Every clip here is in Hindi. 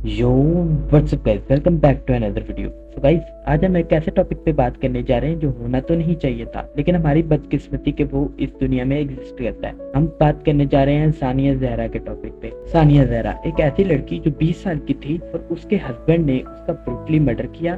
Yo what's up guys, welcome back to another video. So guys, आज हम एक ऐसे टॉपिक पे बात करने जा रहे हैं जो होना तो नहीं चाहिए था, लेकिन हमारी बदकिस्मती के वो इस दुनिया में एग्जिस्ट करता है। हम बात करने जा रहे हैं सानिया जहरा के टॉपिक पे। सानिया जहरा एक ऐसी लड़की जो 20 साल की थी और उसके हस्बैंड ने उसका ब्रूटली मर्डर किया।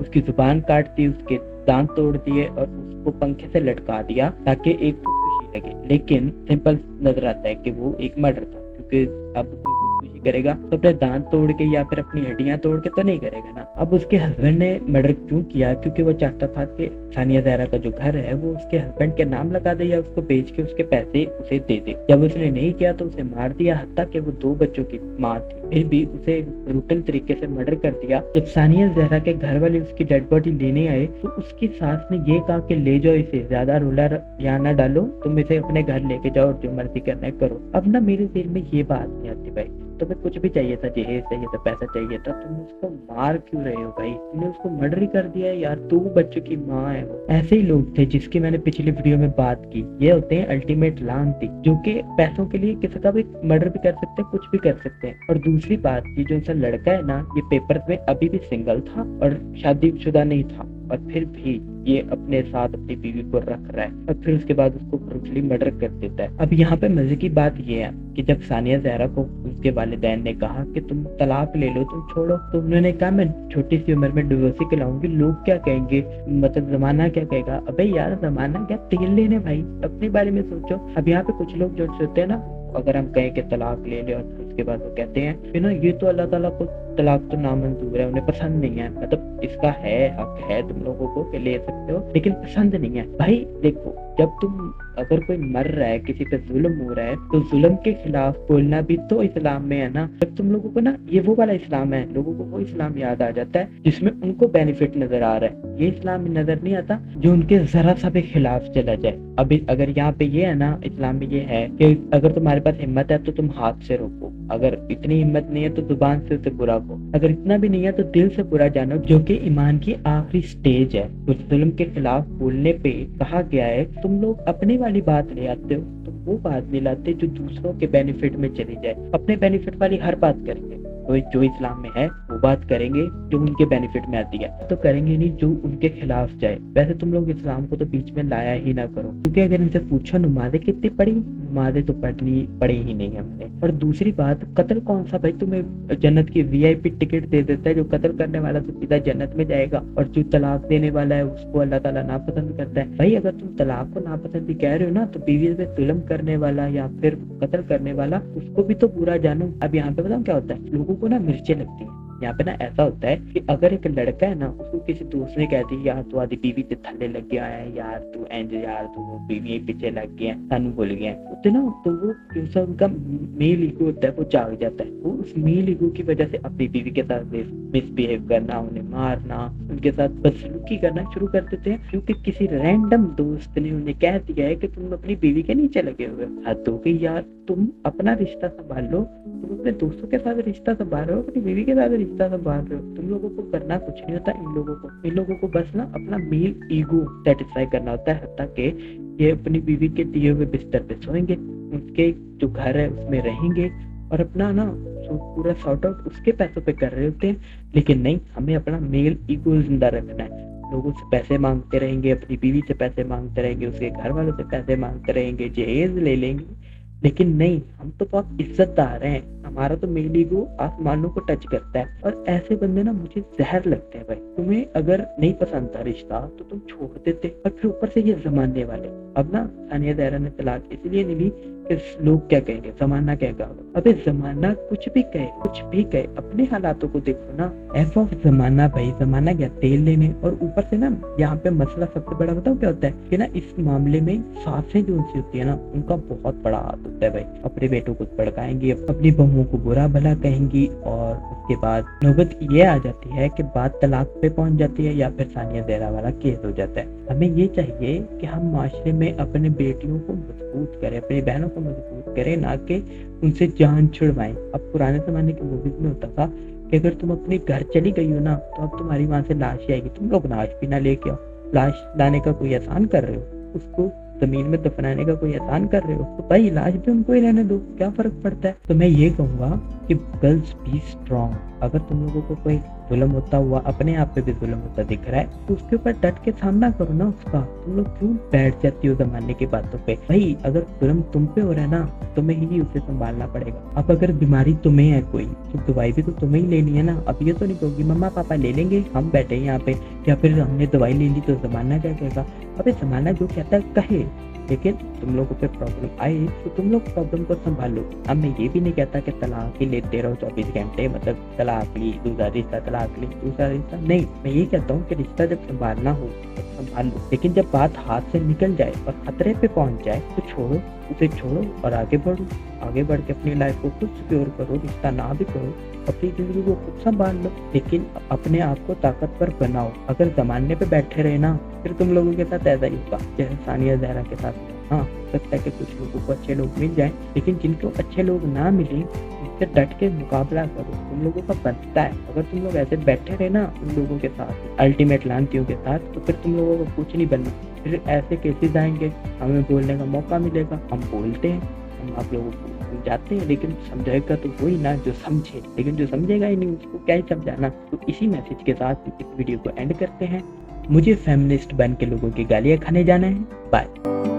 उसकी जुबान काट दी, उसके दांत तोड़ दिए और उसको पंखे से लटका दिया ताकि एक खुदकुशी लगे। लेकिन सिंपल नजर आता है कि वो एक मर्डर था, क्योंकि अब कोई खुदकुशी करेगा तो अपने दांत तोड़ के या फिर अपनी हड्डियां तोड़ के तो नहीं करेगा ना। अब उसके हस्बैंड ने मर्डर क्यों किया? क्योंकि वो चाहता था कि सानिया जहरा का जो घर है वो उसके हस्बैंड के नाम लगा दे या उसको बेच के उसके पैसे उसे दे दे। जब उसने नहीं किया तो उसे मार दिया, हत्ता कि वो 2 बच्चों की माँ थी, फिर भी उसे ब्रूटल तरीके से मर्डर कर दिया। जब सानिया जहरा के घर वाले उसकी डेड बॉडी लेने आए तो उसकी सास ने ये कहा कि ले जाओ इसे, ज्यादा रोला यहाँ ना डालो, तुम इसे अपने घर लेके जाओ और जो मर्जी करना है करो। अब ना मेरे दिल में ये बात नहीं आती भाई, तुम्हें कुछ भी चाहिए था, जहेज चाहिए था, पैसा चाहिए था, तुम उसको मार क्यों रहे हो भाई? तुमने उसको मर्डर ही कर दिया है यार, 2 बच्चों की माँ है वो। ऐसे ही लोग थे जिसकी मैंने पिछली वीडियो में बात की। ये होते हैं अल्टीमेट लानती, जो कि पैसों के लिए किसी का भी मर्डर भी कर सकते हैं, कुछ भी कर सकते हैं। और दूसरी बात, ये जो उनका लड़का है ना, ये पेपर में अभी भी सिंगल था और शादीशुदा नहीं था, और फिर भी ये अपने साथ अपनी बीवी को रख रहा है और फिर उसके बाद उसको ब्रूटली मर्डर कर देता है। अब यहाँ पे मजे की बात ये है कि जब सानिया जहरा को उसके वालिदैन ने कहा कि तुम तलाक ले लो, तुम छोड़ो, तो उन्होंने कहा मैं छोटी सी उम्र में डिवोर्स ही कहलाऊंगी, लोग क्या कहेंगे, मतलब जमाना क्या कहेगा। अबे यार, जमाना क्या, तेल लेने भाई, अपने बारे में सोचो। अब यहाँ पे कुछ लोग जो सोचते हैं ना, अगर हम कहें कि तलाक ले ले और फिर उसके बाद वो कहते हैं कि ना ये तो अल्लाह ताला को तलाक तो नामंजूर है, उन्हें पसंद नहीं है। मतलब इसका है हक है तुम लोगों को कि ले सकते हो, लेकिन पसंद नहीं है भाई। देखो, जब तुम अगर कोई मर रहा है, किसी पे जुल्म हो रहा है, तो जुल्म के खिलाफ बोलना भी तो इस्लाम में है ना। जब तुम लोगों को ना ये वो वाला इस्लाम है, लोगों को वो इस्लाम याद आ जाता है जिसमें उनको बेनिफिट नजर आ रहा है। ये इस्लाम नजर नहीं आता जो उनके जरा सा भी खिलाफ चला जाए। अभी अगर यहाँ पे ये है ना, इस्लाम में ये है कि अगर तुम्हारे पास हिम्मत है तो तुम हाथ से रोको, अगर इतनी हिम्मत नहीं है तो जुबान से उसे बुरा को, अगर इतना भी नहीं है तो दिल से बुरा जानो, जो कि ईमान की आखिरी स्टेज है। कुछ जुल्म के खिलाफ बोलने पे कहा गया है तुम लोग अपनी वाली बात ले आते हो, तुम वो बात नहीं लाते जो दूसरों के बेनिफिट में चली जाए। अपने बेनिफिट वाली हर बात करेंगे, तो जो इस्लाम में है वो बात करेंगे जो उनके बेनिफिट में आती है, तो करेंगे नहीं जो उनके खिलाफ जाए। वैसे तुम लोग इस्लाम को तो बीच में लाया ही ना करो, क्योंकि अगर इनसे पूछो नमाजें कितनी पढ़ी, नमाजें तो पढ़ी ही नहीं हमने। और दूसरी बात, कत्ल कौन सा भाई तुम्हें जन्नत की वीआईपी टिकट दे देता है? जो कत्ल करने वाला तो सीधा जन्नत में जाएगा और जो तलाक देने वाला है उसको अल्लाह ताला नापसंद करता है। भाई अगर तुम तलाक को नापसंद भी कह रहे हो ना, तो बीवी पे जुल्म करने वाला या फिर कत्ल करने वाला, उसको भी तो बुरा जानो। अब यहाँ पे बताऊँ क्या होता है, लोगों को ना मिर्चें लगती है। यहाँ पे ना ऐसा होता है कि अगर एक लड़का है ना, उसको किसी दोस्त ने कह दी यार तू आदि बीवी ते थल्ले लग गया है, यार तू एंज, यार तू बीवी पीछे लग गया है, सानू भूल गया है, तो ना तो वो जो उनका मेल ईगो होता है वो जाग जाता है। वो उस मेल ईगो की वजह से अपनी बीवी के साथ मिसबिहेव करना, उन्हें मारना, उनके साथ बदसलूकी करना शुरू कर देते हैं, क्योंकि किसी रैंडम दोस्त ने उन्हें कह दिया है कि तुम अपनी बीवी के नीचे लगे हुए हो। हद हो गई यार, तुम अपना रिश्ता संभाल लो, तुम अपने दोस्तों के साथ रिश्ता संभाल रहे हो, अपनी बीवी के साथ रिश्ता संभाल रहे हो। तुम लोगों को करना कुछ नहीं होता, इन लोगों को बस ना अपना मेल ईगो सेटिस्फाई करना होता है, ताकि ये अपनी बीवी के दिए हुए बिस्तर पे सोएंगे, उसके जो घर है उसमें रहेंगे और अपना ना पूरा सॉर्ट आउट उसके पैसों पे कर रहे होते हैं। लेकिन नहीं, हमें अपना मेल ईगो जिंदा रखना है। लोगों से पैसे मांगते रहेंगे, अपनी बीवी से पैसे मांगते रहेंगे, उसके घर वालों से पैसे मांगते रहेंगे, जहेज ले लेंगे, लेकिन नहीं, हम तो बहुत इज्जतदार हैं, हमारा तो मेल ईगो आसमानों को टच करता है। और ऐसे बंदे ना मुझे जहर लगते हैं भाई। तुम्हें अगर नहीं पसंद था रिश्ता तो तुम छोड़ देते, और फिर ऊपर से ये जमाने वाले। अब ना सानिया जहरा ने तलाक इसलिए नहीं ली कि लोग क्या कहेंगे, जमाना कहेगा। अबे जमाना कुछ भी कहे, कुछ भी कहे, अपने हालातों को देखो ना। एफ ऑफ जमाना भाई, जमाना क्या तेल लेने। और ऊपर से ना यहाँ पे मसला सबसे बड़ा बताओ क्या होता है कि ना इस मामले में सासें जो उनसी होती है ना, उनका बहुत बड़ा हाथ होता है भाई। अपने बेटों को भड़काएंगी, अपनी बहुओं को बुरा भला कहेंगी, और उसके बाद नौबत ये आ जाती है कि बात तलाक पे पहुंच जाती है या फिर सानिया जहरा वाला केस हो जाता है। हमें ये चाहिए कि हम माशरे में अपने बेटियों को मजबूत करें, अपनी बहनों को मजबूत करें, ना कि उनसे जान छुड़वाएं। अब पुराने जमाने के मूवीज में होता था कि अगर तुम अपने घर चली गई हो ना, तो अब तुम्हारी वहां से लाश आएगी, तुम लोग लाश भी ना लेके आओ। लाश लाने का कोई एहसान कर रहे हो, उसको जमीन में दफनाने का कोई एहसान कर रहे हो तो भाई इलाज भी उनको ही रहने दो, क्या फर्क पड़ता है। तो मैं ये कहूंगा कि गर्ल्स बी स्ट्रॉन्ग। अगर तुम लोगों को कोई जुल्म होता हुआ अपने आप पे भी जुल्म होता दिख रहा है तो उसके ऊपर डट के सामना करो ना उसका। तुम लोग क्यों बैठ जाती हो जमाने की बातों पे। भाई अगर जुल्म तुम पे हो रहा है ना तुम्हें ही उसे संभालना पड़ेगा। अब अगर बीमारी तुम्हें है कोई तो दवाई भी तो तुम्हें ही लेनी है ना। अब ये तो नहीं कहोगी मम्मा पापा ले लेंगे, हम बैठे यहाँ पे, या फिर हमने दवाई ले ली तो जमाना क्या कहेगा। अबे जमाना जो कहता है कहे, लेकिन तुम लोगों पे प्रॉब्लम आए तो तुम लोग प्रॉब्लम को संभालो। अब मैं ये भी नहीं कहता कि तलाक ही लेते रहो 24 घंटे, मतलब तलाक ली दूसरा रिश्ता, तलाक ली दूसरा रिश्ता, नहीं। मैं ये कहता हूँ कि रिश्ता जब संभालना हो तो संभाल लो, लेकिन जब बात हाथ से निकल जाए और खतरे पे पहुंच जाए तो छोड़ो, उसे छोड़ो और आगे बढ़ो। आगे बढ़ के अपनी लाइफ को खुद सिक्योर करो, रिश्ता ना भी करो, अपनी जिंदगी को खुद संभाल लो, लेकिन अपने आप को ताकतवर बनाओ। अगर जमाने पे बैठे रहे ना फिर तुम लोगों के साथ ऐसा ही होगा जैसे सानिया जहरा के साथ। हाँ, सकता है कि कुछ लोगों को अच्छे लोग मिल जाएं, लेकिन जिनको अच्छे लोग ना मिले उससे डट के मुकाबला करो, तुम लोगों का बनता है। अगर तुम लोग ऐसे बैठे रहे ना उन लोगों के साथ, अल्टीमेट लानतियों के साथ, तो फिर तुम लोगों को कुछ नहीं बनना। फिर ऐसे केसेस आएंगे, हमें बोलने का मौका मिलेगा, हम बोलते हैं, हम आप लोगों को जाते हैं, लेकिन समझाएगा तो वही ना जो समझे, लेकिन जो समझेगा ही नहीं उसको क्या ही समझाना। तो इसी मैसेज के साथ इस वीडियो को एंड करते हैं। मुझे फेमिनिस्ट बन के लोगों की गालियां खाने जाना है। बाय।